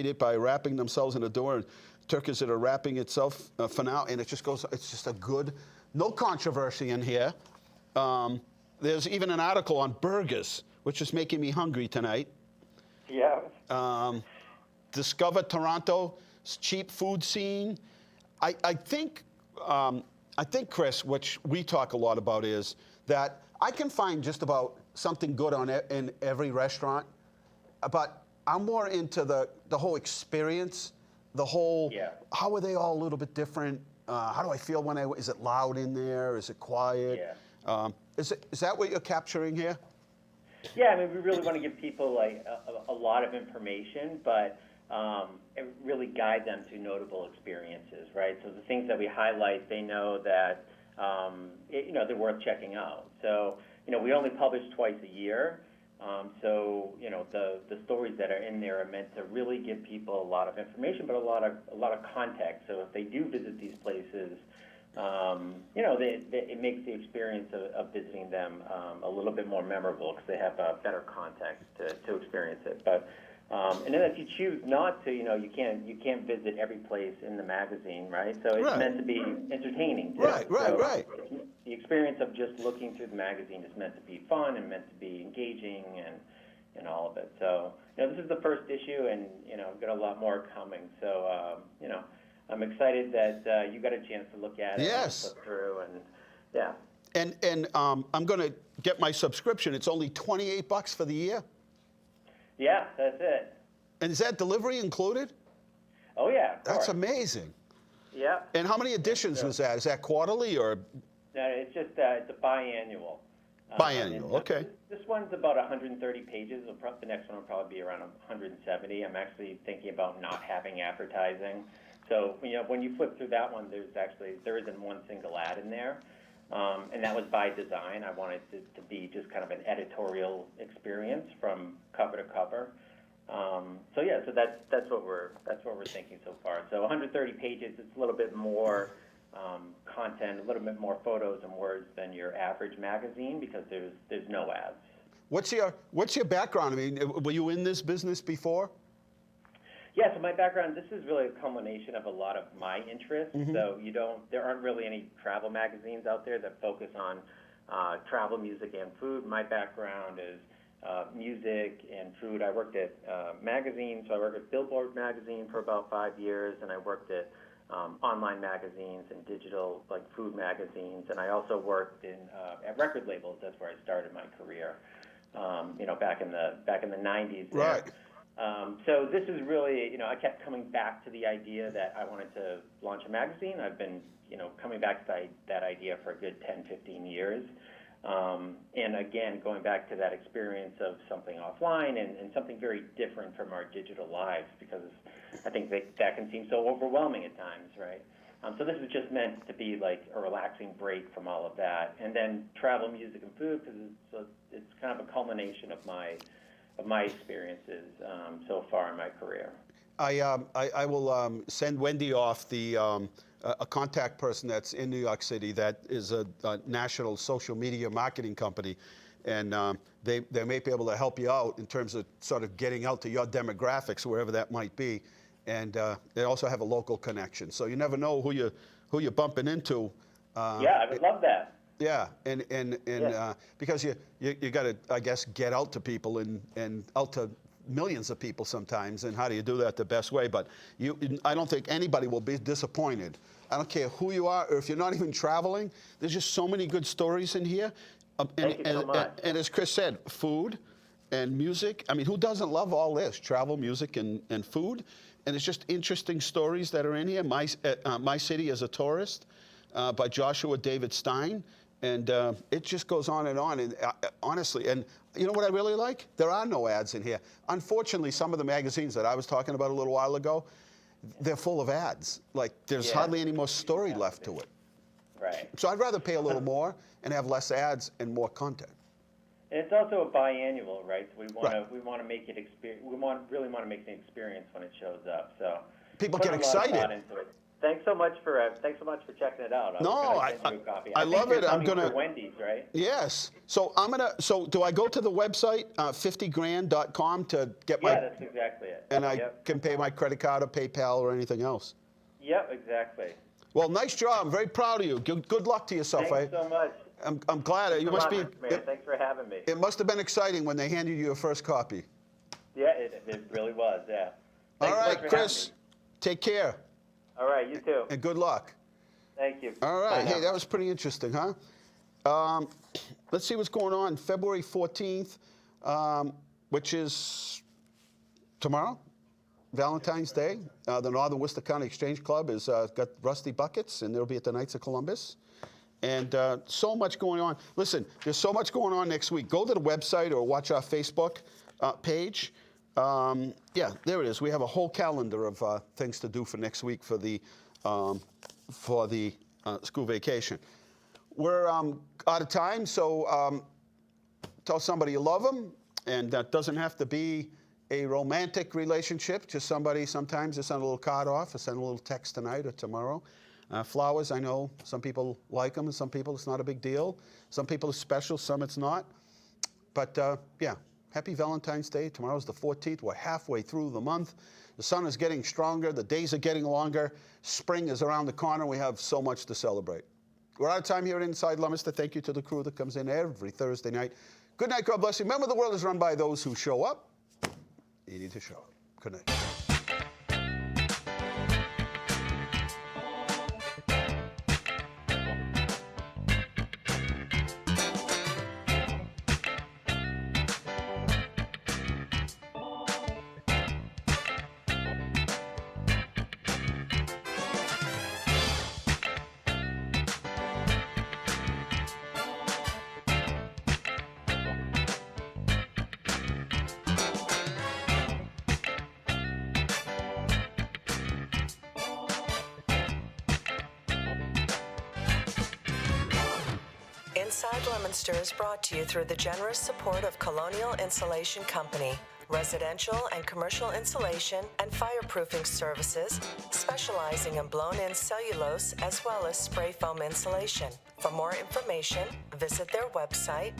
it by wrapping themselves in a door, and Turkish that are wrapping itself for now, and it just goes. It's just a good, no controversy in here. There's even an article on burgers, which is making me hungry tonight. Yeah. Discover Toronto's cheap food scene. I think, Chris, which we talk a lot about, is that I can find just about something good in every restaurant, but I'm more into the whole experience, the whole, how are they all a little bit different? How do I feel is it loud in there? Is it quiet? Yeah. Is that what you're capturing here? Yeah, I mean, we really want to give people like a lot of information, but really guide them to notable experiences, right? So the things that we highlight, they know that they're worth checking out. So we only publish twice a year, so the stories that are in there are meant to really give people a lot of information, but a lot of context. So if they do visit these places, it makes the experience of visiting them a little bit more memorable because they have better context to experience it. But and then if you choose not to, you can't visit every place in the magazine, right? So it's meant to be entertaining too. Right. The experience of just looking through the magazine is meant to be fun and meant to be engaging and all of it. So this is the first issue, and I've got a lot more coming. So I'm excited that you got a chance to look at it and flip through, And I'm going to get my subscription. It's only $28 for the year. Yeah, that's it. And is that delivery included? Oh yeah. That's amazing. Yeah. And how many editions was that? Is that quarterly or? No, it's just it's a biannual. Biannual. Okay. This one's about 130 pages. The next one will probably be around 170. I'm actually thinking about not having advertising. So, when you flip through that one, there isn't one single ad in there. And that was by design. I wanted it to be just kind of an editorial experience from cover to cover. So that's what we're thinking so far. So 130 pages. It's a little bit more content, a little bit more photos and words than your average magazine because there's no ads. What's your background? I mean, were you in this business before? Yeah, so my background, this is really a culmination of a lot of my interests. Mm-hmm. So there aren't really any travel magazines out there that focus on travel, music, and food. My background is music and food. I worked at magazines, so I worked at Billboard magazine for about 5 years, and I worked at online magazines and digital, like food magazines, and I also worked at record labels. That's where I started my career. Back in the 90s. There. Right. So this is really, I kept coming back to the idea that I wanted to launch a magazine. I've been, coming back to that idea for a good 10, 15 years. And again, going back to that experience of something offline and something very different from our digital lives, because I think that can seem so overwhelming at times, right? So this is just meant to be like a relaxing break from all of that. And then travel, music, and food, because it's kind of a culmination of my experiences so far in my career. I will send Wendy off a contact person that's in New York City that is a national social media marketing company, and they may be able to help you out in terms of sort of getting out to your demographics, wherever that might be. And they also have a local connection, so you never know who you're bumping into. Yeah, I would love that. Yeah, and because you got to, I guess, get out to people and out to millions of people sometimes, and how do you do that the best way? But I don't think anybody will be disappointed. I don't care who you are or if you're not even traveling. There's just so many good stories in here. Thank you so much. And as Chris said, food and music. I mean, who doesn't love all this? Travel, music, and food. And it's just interesting stories that are in here. My City as a Tourist by Joshua David Stein. And it just goes on. And honestly, and you know what I really like? There are no ads in here. Unfortunately, some of the magazines that I was talking about a little while ago, they're full of ads. Like, there's hardly any more story left to it. Right. So I'd rather pay a little more and have less ads and more content. And it's also a biannual, right? So we want to make it really want to make an experience when it shows up. So people get excited. Into it. Thanks so much for checking it out. I love it. I'm gonna. To Wendy's, right? Yes. So So do I go to the website 50grand.com to get my? Yeah, that's exactly it. And I can pay my credit card or PayPal or anything else. Yep, exactly. Well, nice job. I'm very proud of you. Good luck to yourself. Thanks so much. I'm glad. You must be. Thanks for having me. It must have been exciting when they handed you your first copy. Yeah, it really was. Yeah. All right, Chris. Take care. All right, you too. And good luck. Thank you. All right. Hey, that was pretty interesting, huh? Let's see what's going on. February 14th, which is tomorrow, Valentine's Day. The Northern Worcester County Exchange Club has got Rusty Buckets, and they'll be at the Knights of Columbus. And so much going on. Listen, there's so much going on next week. Go to the website or watch our Facebook page. Yeah, there it is. We have a whole calendar of things to do for next week for the school vacation. We're out of time, so tell somebody you love them, and that doesn't have to be a romantic relationship. Just somebody sometimes to send a little card off, or send a little text tonight or tomorrow. Flowers, I know some people like them, and some people it's not a big deal. Some people it's special, some it's not. But yeah. Happy Valentine's Day. Tomorrow's the 14th. We're halfway through the month. The sun is getting stronger. The days are getting longer. Spring is around the corner. We have so much to celebrate. We're out of time here at Inside Leominster. Thank you to the crew that comes in every Thursday night. Good night. God bless you. Remember, the world is run by those who show up. You need to show up. Good night. Inside Leominster is brought to you through the generous support of Colonial Insulation Company, residential and commercial insulation and fireproofing services, specializing in blown-in cellulose as well as spray foam insulation. For more information, visit their website,